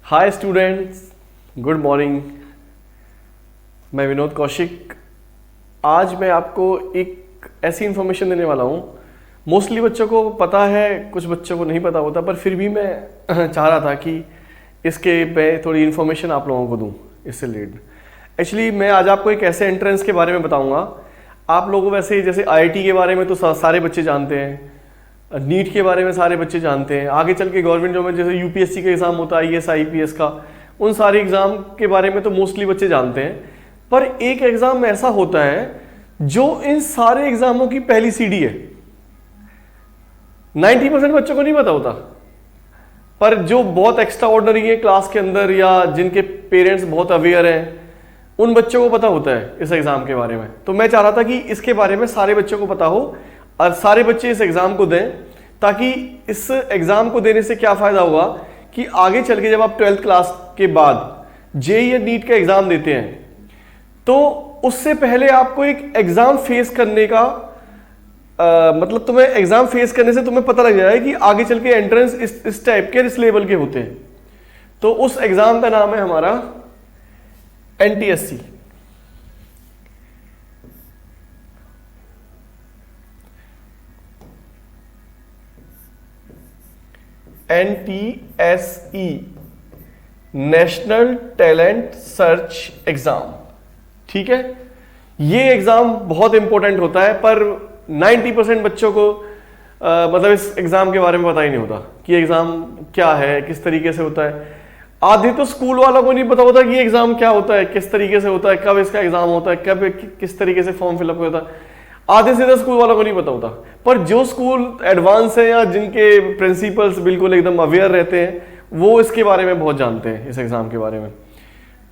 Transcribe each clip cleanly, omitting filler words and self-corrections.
Hi students, good morning. मैं विनोद कौशिक। आज मैं आपको एक ऐसी इन्फॉर्मेशन देने वाला हूँ। मोस्टली बच्चों को पता है, कुछ बच्चों को नहीं पता होता, पर फिर भी मैं चाह रहा था कि इसके पे थोड़ी इन्फॉर्मेशन आप लोगों को दूँ इससे रिलेटेड। एक्चुअली मैं आज आपको एक ऐसे एंट्रेंस के बारे में बताऊँगा। आप लोगों वैसे जैसे आईआईटी के बारे में तो सारे बच्चे जानते हैं, नीट के बारे में सारे बच्चे जानते हैं, आगे चल के गवर्नमेंट जॉब में जैसे यूपीएससी का एग्जाम होता है, आईएएस आईपीएस का, उन सारे एग्जाम के बारे में तो मोस्टली बच्चे जानते हैं। पर एक एग्जाम ऐसा होता है जो इन सारे एग्जामों की पहली सीढ़ी है। 90% बच्चों को नहीं पता होता, पर जो बहुत एक्स्ट्रा ऑर्डिनरी है क्लास के अंदर या जिनके पेरेंट्स बहुत अवेयर हैं, उन बच्चों को पता होता है इस एग्जाम के बारे में। तो मैं चाह रहा था कि इसके बारे में सारे बच्चों को पता हो और सारे बच्चे इस एग्जाम को दें, ताकि इस एग्जाम को देने से क्या फायदा होगा कि आगे चल के जब आप 12th क्लास के बाद जेईई या नीट का एग्जाम देते हैं तो उससे पहले आपको एक एग्जाम फेस करने का मतलब तुम्हें एग्जाम फेस करने से तुम्हें पता लग जाएगा कि आगे चल के एंट्रेंस इस टाइप के, इस लेवल के होते हैं। तो उस एग्जाम का नाम है हमारा NTSC. NTSE national talent search exam. ठीक है, ये एग्जाम बहुत इंपॉर्टेंट होता है, पर 90% बच्चों को मतलब इस एग्जाम के बारे में पता ही नहीं होता कि एग्जाम क्या है, किस तरीके से होता है। आधे तो स्कूल वालों को नहीं पता होता कि एग्जाम क्या होता है, किस तरीके से होता है, कब इसका एग्जाम होता है, कब किस तरीके से फॉर्म फिलअप होता है। आधे से 10 स्कूल वालों को नहीं पता होता। पर जो स्कूल एडवांस है या जिनके प्रिंसिपल्स बिल्कुल एकदम अवेयर रहते हैं, वो इसके बारे में बहुत जानते हैं, इस एग्जाम के बारे में।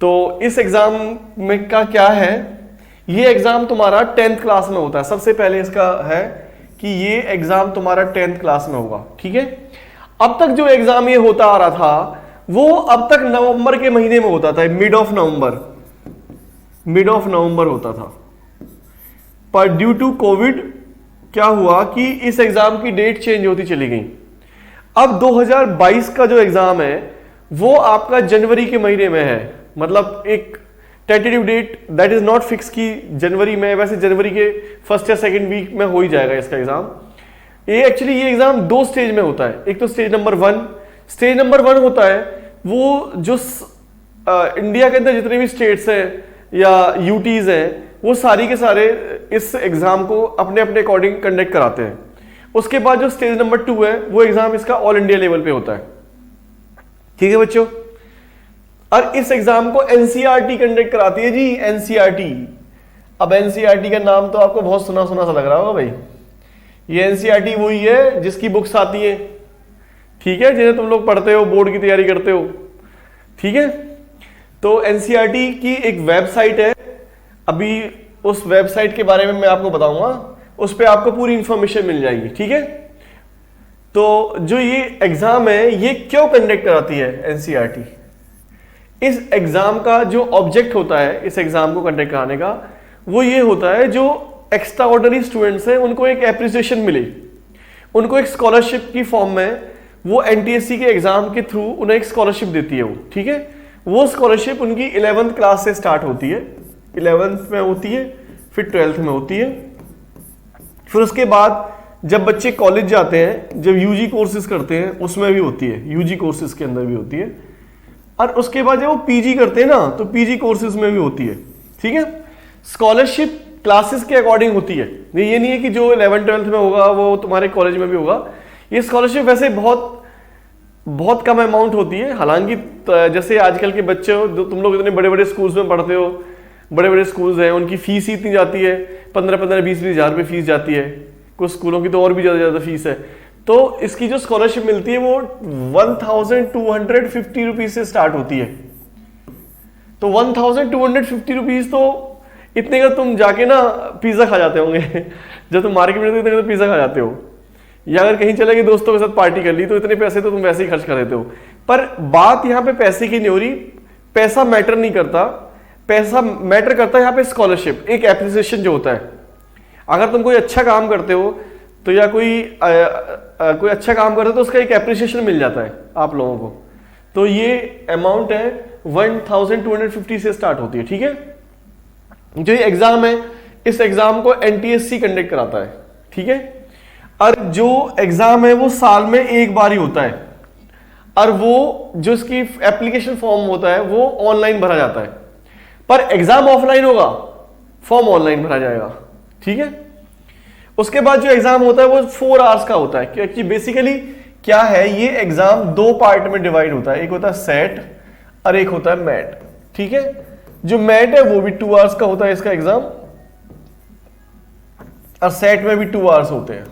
तो इस एग्जाम में का क्या है, ये एग्जाम तुम्हारा 10th क्लास में होता है। सबसे पहले इसका है कि ये एग्जाम तुम्हारा 10th क्लास में होगा। ठीक है, अब तक जो एग्जाम ये होता आ रहा था वो अब तक नवंबर के महीने में होता था, मिड ऑफ नवंबर होता था। पर ड्यू टू कोविड क्या हुआ कि इस एग्जाम की डेट चेंज होती चली गई। अब 2022 का जो एग्जाम है वो आपका जनवरी के महीने में है। मतलब एक tentative date that is not fix की जनवरी में, वैसे जनवरी के फर्स्ट या सेकंड वीक में हो ही जाएगा इसका एग्जाम। ये एक्चुअली ये एग्जाम 2 स्टेज में होता है। एक तो स्टेज नंबर 1 होता है वो जो इंडिया के अंदर जितने भी स्टेट्स हैं या यूटीज हैं, वो सारी के सारे इस एग्जाम को अपने अपने अकॉर्डिंग कंडक्ट कराते हैं। उसके बाद जो स्टेज नंबर 2 है वो एग्जाम इसका ऑल इंडिया लेवल पे होता है। ठीक है बच्चों, और इस एग्जाम को एनसीईआरटी कंडक्ट कराती है जी, एनसीईआरटी। अब एनसीईआरटी का नाम तो आपको बहुत सुना सुना सा लग रहा होगा भाई। ये एनसीईआरटी वही है जिसकी बुक्स आती है, ठीक है, जिन्हें तुम लोग पढ़ते हो, बोर्ड की तैयारी करते हो। ठीक है, तो एनसीईआरटी की एक वेबसाइट है, अभी उस वेबसाइट के बारे में मैं आपको बताऊंगा, उस पर आपको पूरी इंफॉर्मेशन मिल जाएगी। ठीक है, तो जो ये एग्जाम है ये क्यों कंडक्ट कराती है एनसीईआरटी? इस एग्जाम का जो ऑब्जेक्ट होता है इस एग्जाम को कंडक्ट कराने का, वो ये होता है जो एक्स्ट्रा ऑर्डिनरी स्टूडेंट्स हैं उनको एक एप्रिसिएशन मिले, उनको एक स्कॉलरशिप की फॉर्म में वो एनटीएससी के एग्जाम के थ्रू उन्हें एक स्कॉलरशिप देती है वो। ठीक है, वो स्कॉलरशिप उनकी 11th क्लास से स्टार्ट होती है, 11th में होती है, फिर 12th में होती है, फिर उसके बाद जब बच्चे कॉलेज जाते हैं, जब यूजी कोर्सेज करते हैं उसमें भी होती है, यूजी कोर्सेज के अंदर भी होती है, और उसके बाद जब वो पीजी करते हैं ना तो पीजी कोर्सेज में भी होती है। ठीक है, स्कॉलरशिप क्लासेस के अकॉर्डिंग होती है, ये नहीं है कि जो 11th 12th में होगा वो तुम्हारे कॉलेज में भी होगा। ये स्कॉलरशिप वैसे बहुत कम अमाउंट होती है। हालांकि जैसे आजकल के बच्चे हो, तुम लोग इतने बड़े बड़े स्कूल्स में पढ़ते हो, बड़े बड़े स्कूल्स हैं, उनकी फीस ही इतनी जाती है, 15-20 हज़ार रुपये फीस जाती है। कुछ स्कूलों की तो और भी ज़्यादा फीस है। तो इसकी जो स्कॉलरशिप मिलती है वो 1250 रुपीज से स्टार्ट होती है। तो 1250 रुपीज तो इतने का तुम जाके ना पिज्जा खा जाते होंगे जब तुम मार्केट में इतने का तो पिज्जा खा जाते हो, या अगर कहीं चले गए दोस्तों के साथ पार्टी कर ली तो इतने पैसे तो तुम वैसे ही खर्च कर देते हो। पर बात यहाँ पे पैसे की नहीं हो रही, पैसा मैटर नहीं करता, पैसा मैटर करता है यहाँ पे स्कॉलरशिप, एक एप्रिसिएशन जो होता है। अगर तुम कोई अच्छा काम करते हो तो या कोई अच्छा काम करते हो तो उसका एक एप्रिसिएशन मिल जाता है आप लोगों को। तो ये अमाउंट है 1250 से स्टार्ट होती है। ठीक है, जो ये एग्जाम है, इस एग्जाम को एनटीएससी कंडक्ट कराता है। ठीक है, और जो एग्जाम है वो साल में एक बार ही होता है, और वो जो इसकी एप्लीकेशन फॉर्म होता है वो ऑनलाइन भरा जाता है, पर एग्जाम ऑफलाइन होगा, फॉर्म ऑनलाइन भरा जाएगा। ठीक है, उसके बाद जो एग्जाम होता है वो 4 आवर्स का होता है, क्योंकि बेसिकली क्या है, ये एग्जाम 2 पार्ट में डिवाइड होता है, एक होता है सेट और एक होता है मैट। ठीक है, जो मैट है वो भी 2 आवर्स का होता है इसका एग्जाम, और सेट में भी 2 आवर्स होते हैं।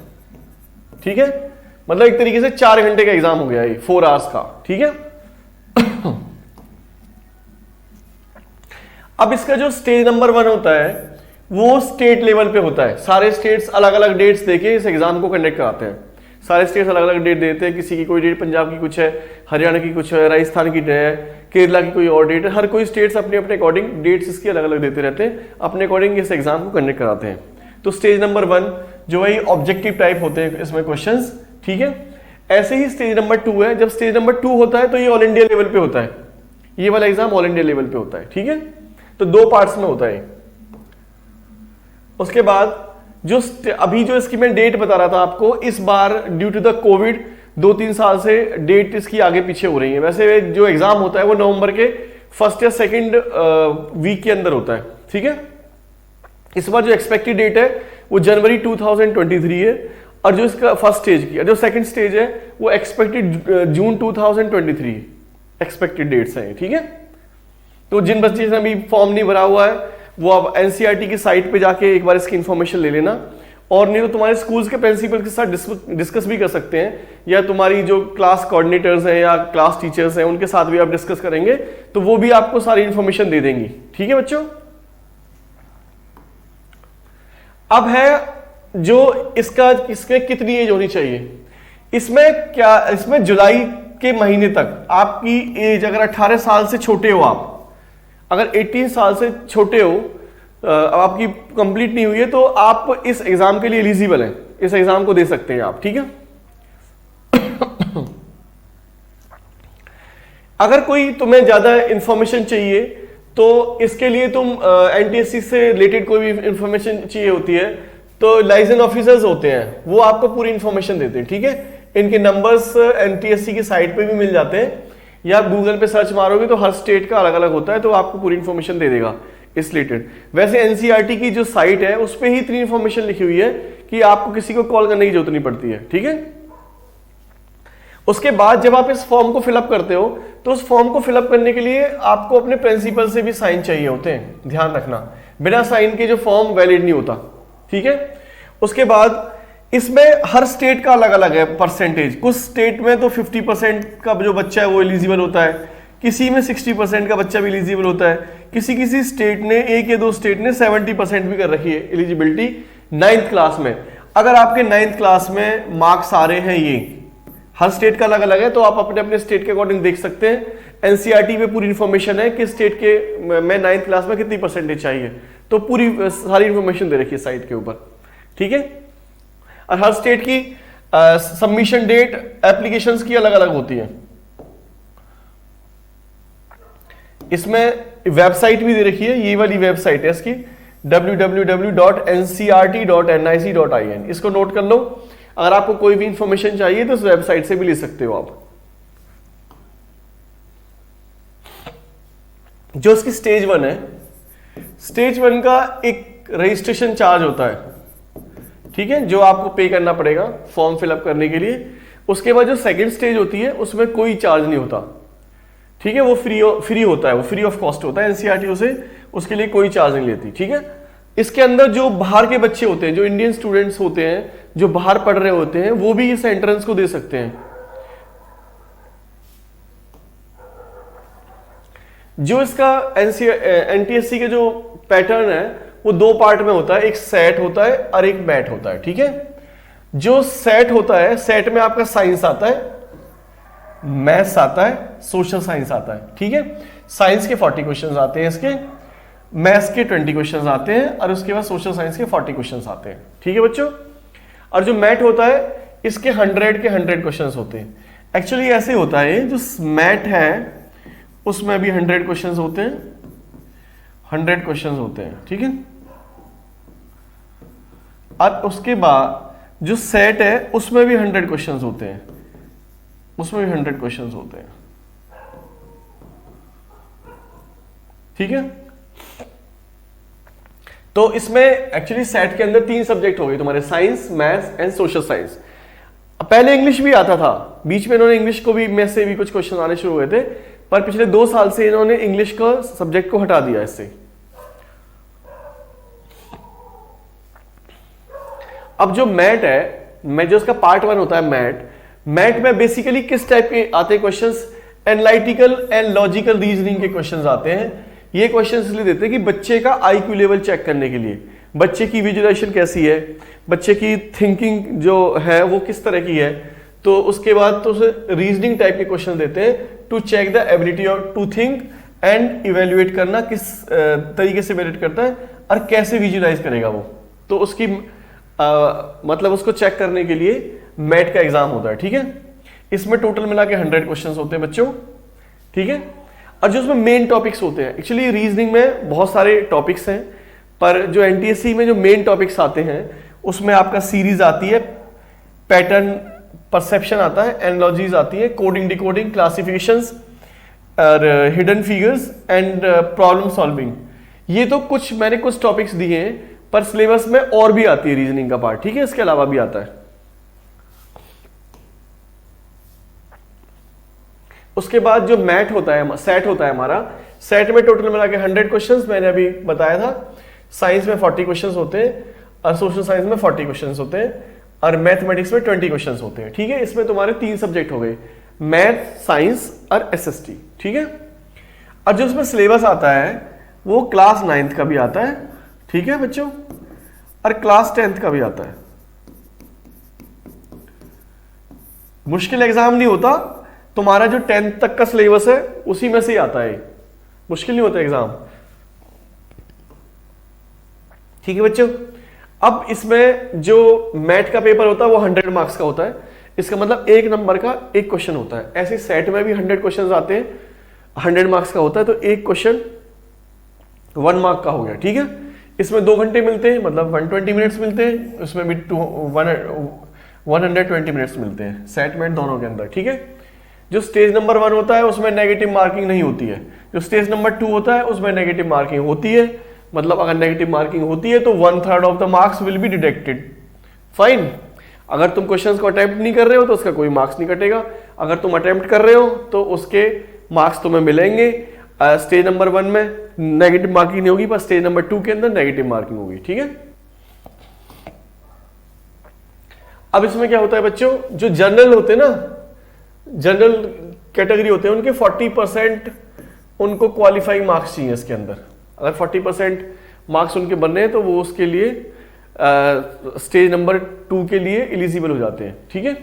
ठीक है, मतलब एक तरीके से 4 घंटे का एग्जाम हो गया ये 4 आवर्स का। ठीक है, अब इसका जो स्टेज नंबर 1 होता है वो स्टेट लेवल पे होता है। सारे स्टेट्स अलग अलग डेट्स देके इस एग्जाम को कंडक्ट कराते हैं। सारे स्टेट्स अलग अलग डेट देते हैं, किसी की कोई डेट पंजाब की कुछ है, हरियाणा की कुछ है, राजस्थान की है, केरला की कोई और डेट है। हर कोई स्टेट्स अपने अपने अकॉर्डिंग डेट्स इसकी अलग अलग देते रहते हैं, अपने अकॉर्डिंग इस एग्जाम को कंडक्ट कराते हैं। तो स्टेज नंबर 1 जो है ऑब्जेक्टिव टाइप होते हैं इसमें क्वेश्चंस। ठीक है, ऐसे ही स्टेज नंबर 2 है। जब स्टेज नंबर 2 होता है तो ये ऑल इंडिया लेवल पे होता है, ये वाला एग्जाम ऑल इंडिया लेवल पे होता है। ठीक है, तो 2 पार्ट्स में होता है। उसके बाद जो अभी जो इसकी मैं डेट बता रहा था आपको, इस बार ड्यू टू द कोविड 2-3 साल से डेट इसकी आगे पीछे हो रही है। वैसे जो एग्जाम होता है वो नवंबर के 1st या 2nd वीक के अंदर होता है। ठीक है, इस बार जो एक्सपेक्टेड डेट है वो जनवरी 2023 है, और जो इसका फर्स्ट स्टेज की, जो सेकंड स्टेज है वो एक्सपेक्टेड जून 2023 एक्सपेक्टेड डेट्स हैं। ठीक है, तो जिन बच्चे ने अभी फॉर्म नहीं भरा हुआ है वो अब एनसीईआरटी की साइट पे जाके एक बार इसकी इंफॉर्मेशन ले लेना, और नहीं तो तुम्हारे स्कूल्स के प्रिंसिपल के साथ डिस्कस भी कर सकते हैं, या तुम्हारी जो क्लास कोऑर्डिनेटर्स हैं या क्लास टीचर्स हैं उनके साथ भी आप डिस्कस करेंगे तो वो भी आपको सारी इंफॉर्मेशन दे देंगी। ठीक है बच्चों, अब है जो इसके कितनी एज होनी चाहिए। इसमें क्या, इसमें जुलाई के महीने तक आपकी एज अगर 18 साल से छोटे हो, आप अगर 18 साल से छोटे हो, आपकी कंप्लीट नहीं हुई है, तो आप इस एग्जाम के लिए एलिजिबल हैं, इस एग्जाम को दे सकते हैं आप। ठीक है, अगर कोई तुम्हें ज्यादा इंफॉर्मेशन चाहिए तो इसके लिए तुम एनटीएससी से रिलेटेड कोई भी इंफॉर्मेशन चाहिए होती है तो लाइसेंस ऑफिसर्स होते हैं, वो आपको पूरी इंफॉर्मेशन देते हैं। ठीक है, इनके नंबर्स एनटीएससी की साइट पे भी मिल जाते हैं, या गूगल पे सर्च मारोगे तो हर स्टेट का अलग अलग होता है, तो आपको पूरी इंफॉर्मेशन दे देगा इस रिलेटेड। वैसे एनसीईआरटी की जो साइट है उस पर ही इतनी इंफॉर्मेशन लिखी हुई है कि आपको किसी को कॉल करने की जरूरत नहीं पड़ती है। ठीक है, उसके बाद जब आप इस फॉर्म को फिलअप करते हो तो उस फॉर्म को फिलअप करने के लिए आपको अपने प्रिंसिपल से भी साइन चाहिए होते हैं, ध्यान रखना, बिना साइन के जो फॉर्म वैलिड नहीं होता। ठीक है, उसके बाद इसमें हर स्टेट का अलग अलग है परसेंटेज। कुछ स्टेट में तो 50% का जो बच्चा है वो एलिजिबल होता है, किसी में 60% का बच्चा भी एलिजिबल होता है, किसी किसी स्टेट ने, 1 या 2 स्टेट ने 70% भी कर रखी है एलिजिबिलिटी 9th क्लास में। अगर आपके 9th क्लास में मार्क्स आ रहे हैं, ये हर स्टेट का अलग अलग है, तो आप अपने अपने स्टेट के अकॉर्डिंग देख सकते हैं। एनसीईआरटी में पूरी इंफॉर्मेशन है कि स्टेट के में 9th क्लास में कितनी परसेंटेज चाहिए, तो पूरी सारी इंफॉर्मेशन दे रखी है साइट के ऊपर। ठीक है, और हर स्टेट की सबमिशन डेट एप्लीकेशंस की अलग अलग होती है। इसमें वेबसाइट भी दे रखी है, ये वाली वेबसाइट है इसकी www.ncrt.nic.in, इसको नोट कर लो। अगर आपको कोई भी इंफॉर्मेशन चाहिए तो इस वेबसाइट से भी ले सकते हो आप। जो इसकी स्टेज 1 है, स्टेज 1 का एक रजिस्ट्रेशन चार्ज होता है। ठीक है, जो आपको पे करना पड़ेगा फॉर्म फिलअप करने के लिए। उसके बाद जो सेकंड स्टेज होती है उसमें कोई चार्ज नहीं होता। ठीक है, वो फ्री होता है, वो फ्री ऑफ कॉस्ट होता है एनसीईआरटी उसे, उसके लिए कोई चार्ज नहीं लेती। ठीक है, इसके अंदर जो बाहर के बच्चे होते हैं, जो इंडियन स्टूडेंट्स होते हैं, जो बाहर पढ़ रहे होते हैं, वो भी इस एंट्रेंस को दे सकते हैं। जो इसका एनटीएससी के जो पैटर्न है वो 2 पार्ट में होता है, एक सेट होता है और एक मैट होता है। ठीक है, जो सेट होता है, सेट में आपका साइंस आता है, मैथ्स आता है, सोशल साइंस आता है। ठीक है, साइंस के 40 क्वेश्चंस आते हैं, इसके मैथ्स के 20 क्वेश्चंस आते हैं, और उसके बाद सोशल साइंस के 40 क्वेश्चंस आते हैं। ठीक है बच्चों, और जो मैट होता है इसके 100 के 100 क्वेश्चंस होते हैं। एक्चुअली ऐसे होता है, जो मैट है उसमें भी 100 क्वेश्चंस होते हैं, 100 क्वेश्चंस होते हैं, ठीक है। और उसके बाद जो सेट है उसमें भी 100 क्वेश्चंस होते हैं, उसमें भी 100 क्वेश्चंस होते हैं, ठीक है। तो इसमें एक्चुअली सेट के अंदर 3 सब्जेक्ट हो गए तुम्हारे, science, maths and social science. पहले इंग्लिश भी आता था, बीच में इन्होंने इंग्लिश को भी, में से भी कुछ क्वेश्चन आने शुरू हुए थे, पर पिछले 2 साल से इन्होंने इंग्लिश का सब्जेक्ट को हटा दिया इससे। अब जो मैट है, मैं जो उसका पार्ट 1 होता है मैट में बेसिकली किस टाइप के आते हैं questions, analytical and logical reasoning के क्वेश्चंस आते हैं। ये क्वेश्चंस इसलिए देते हैं कि बच्चे का आईक्यू लेवल चेक करने के लिए, बच्चे की विजुअलाइजेशन कैसी है, बच्चे की थिंकिंग जो है वो किस तरह की है। तो उसके बाद तो उसे रीजनिंग टाइप के क्वेश्चन देते हैं to check the ability of to think and evaluate करना, किस तरीके से इवेल्युएट करता है और कैसे विजुअलाइज करेगा वो। तो उसकी मतलब उसको चेक करने के लिए मैट का एग्जाम होता है, ठीक है। इसमें टोटल मिला के 100 क्वेश्चंस होते हैं बच्चों, ठीक है। और जो उसमें मेन टॉपिक्स होते हैं, एक्चुअली रीजनिंग में बहुत सारे टॉपिक्स हैं, पर जो एनटीएससी में जो मेन टॉपिक्स आते हैं उसमें आपका सीरीज आती है, पैटर्न परसेप्शन आता है, एनालॉजीज आती है, कोडिंग डिकोडिंग, क्लासिफिकेशंस और hidden figures and problem solving. ये तो कुछ मैंने कुछ टॉपिक्स दिए हैं, पर सिलेबस में और भी आती है रीजनिंग का पार्ट, ठीक है, इसके अलावा भी आता है। उसके बाद जो मैट होता है, सेट होता है हमारा, सेट में टोटल मिला के 100 क्वेश्चंस मैंने अभी बताया था। साइंस में 40 क्वेश्चंस होते हैं और सोशल साइंस में 40 क्वेश्चंस होते हैं और मैथमेटिक्स में 20 क्वेश्चंस होते हैं, ठीक है। इसमें तुम्हारे 3 सब्जेक्ट हो गए, मैथ, साइंस और एसएसटी, ठीक है। और जो उसमें सिलेबस आता है वो क्लास 9th का भी आता है, ठीक है बच्चों, और क्लास 10th का भी आता है। मुश्किल एग्जाम नहीं होता तुम्हारा, जो 10th तक का सिलेबस है उसी में से ही आता है, मुश्किल नहीं होता एग्जाम, ठीक है बच्चों। अब इसमें जो मैथ का पेपर होता है वो 100 मार्क्स का होता है, इसका मतलब 1 नंबर का 1 क्वेश्चन होता है। ऐसे सेट में भी 100 क्वेश्चन आते हैं, 100 मार्क्स का होता है, तो 1 क्वेश्चन 1 मार्क का हो गया, ठीक है। इसमें 2 घंटे मिलते हैं, मतलब 120 मिनट्स मिलते हैं, उसमें भी 120 मिनट्स मिलते हैं सेट मैट दोनों के अंदर, ठीक है। जो स्टेज नंबर 1 होता है उसमें नेगेटिव मार्किंग नहीं होती है, जो स्टेज नंबर 2 होता है उसमें नेगेटिव मार्किंग होती है, मतलब अगर नेगेटिव मार्किंग होती है तो 1/3 of the marks will be deducted, fine. अगर तुम क्वेश्चंस को अटेम्प्ट नहीं कर रहे हो तो उसका कोई मार्क्स नहीं कटेगा, अगर तुम अटेम्प्ट कर रहे हो तो उसके मार्क्स तुम्हें मिलेंगे। स्टेज नंबर 1 में नेगेटिव मार्किंग नहीं होगी, पर स्टेज नंबर 2 के अंदर नेगेटिव मार्किंग होगी, ठीक है। अब इसमें क्या होता है बच्चों, जो जनरल होते हैं ना, जनरल कैटेगरी होते हैं, उनके 40% उनको क्वालिफाइंग मार्क्स चाहिए इसके अंदर। अगर 40% मार्क्स उनके बनने हैं तो वो उसके लिए स्टेज नंबर 2 के लिए एलिजिबल हो जाते हैं, ठीक है।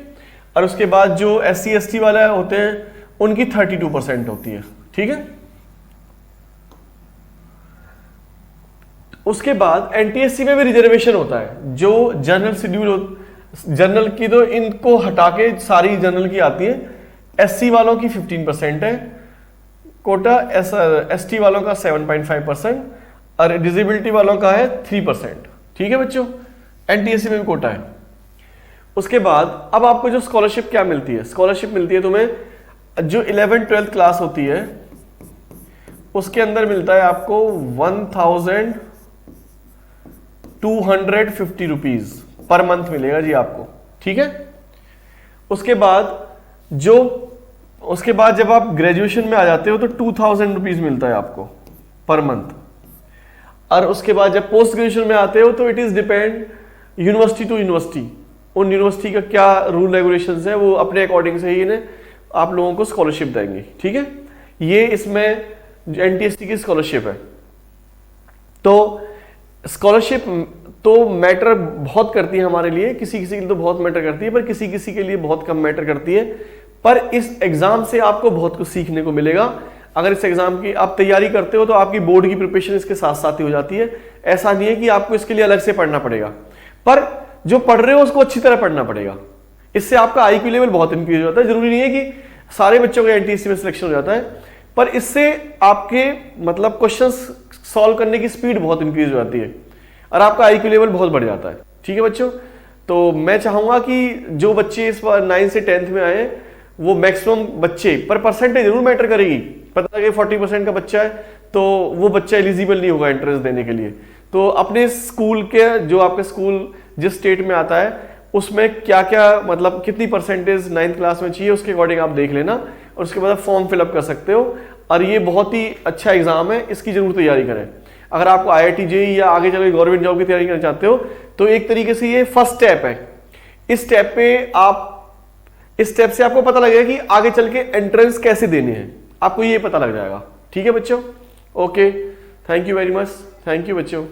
और उसके बाद जो SC ST वाले होते हैं उनकी 32% होती है, ठीक है। उसके बाद एनटीएससी में भी रिजर्वेशन होता है, जो जनरल शेड्यूल, जनरल की तो इनको हटा के सारी जनरल की आती है, SC वालों की 15% है कोटा, ST वालों का 7.5% और डिसेबिलिटी वालों का है 3%, ठीक है बच्चों। एनटीएससी में भी कोटा है। उसके बाद अब आपको जो स्कॉलरशिप क्या मिलती है, स्कॉलरशिप मिलती है तुम्हें, जो 11th 12th क्लास होती है उसके अंदर मिलता है आपको 1250 रुपीज पर मंथ मिलेगा जी आपको, ठीक है। उसके बाद जब आप ग्रेजुएशन में आ जाते हो तो 2000 रुपीज मिलता है आपको पर मंथ। और उसके बाद जब पोस्ट ग्रेजुएशन में आते हो तो it is depend university to university, उन यूनिवर्सिटी का क्या रूल रेगुलेशंस है वो अपने अकॉर्डिंग से ही इन्हें आप लोगों को स्कॉलरशिप देंगे, ठीक है। ये इसमें एनटीएससी की स्कॉलरशिप है। तो स्कॉलरशिप तो मैटर बहुत करती है हमारे लिए, किसी किसी के लिए तो बहुत मैटर करती है, पर किसी किसी के लिए बहुत कम मैटर करती है। पर इस एग्जाम से आपको बहुत कुछ सीखने को मिलेगा। अगर इस एग्जाम की आप तैयारी करते हो तो आपकी बोर्ड की प्रिपरेशन इसके साथ साथ ही हो जाती है। ऐसा नहीं है कि आपको इसके लिए अलग से पढ़ना पड़ेगा, पर जो पढ़ रहे हो उसको अच्छी तरह पढ़ना पड़ेगा, इससे आपका आईक्यू लेवल बहुत इंक्रीज हो जाता है। जरूरी नहीं है कि सारे बच्चों का एनटीएससी में सिलेक्शन हो जाता है, पर इससे आपके मतलब क्वेश्चंस सॉल्व करने की स्पीड बहुत इंक्रीज हो जाती है और आपका आईक्यू लेवल बहुत बढ़ जाता है। ठीक है बच्चों, तो मैं चाहूंगा कि जो बच्चे इस बार 9 से 10th में आए वो मैक्सिमम बच्चे, पर परसेंटेज जरूर मैटर करेगी। पता लगे 40% का बच्चा है तो वो बच्चा एलिजिबल नहीं होगा एंट्रेंस देने के लिए। तो अपने स्कूल के, जो आपके स्कूल जिस स्टेट में आता है उसमें क्या क्या मतलब कितनी परसेंटेज 9th क्लास में चाहिए उसके अकॉर्डिंग आप देख लेना और उसके बाद फॉर्म फिलअप कर सकते हो। और ये बहुत ही अच्छा एग्जाम है, इसकी जरूर तैयारी करें। अगर आपको IIT JEE या आगे चल के गवर्नमेंट जॉब की तैयारी करना चाहते हो तो एक तरीके से ये फर्स्ट स्टेप है। इस स्टेप से आपको पता लगेगा कि आगे चल के एंट्रेंस कैसे देने हैं, आपको ये पता लग जाएगा। ठीक है बच्चों, okay, thank you very much, thank you बच्चों।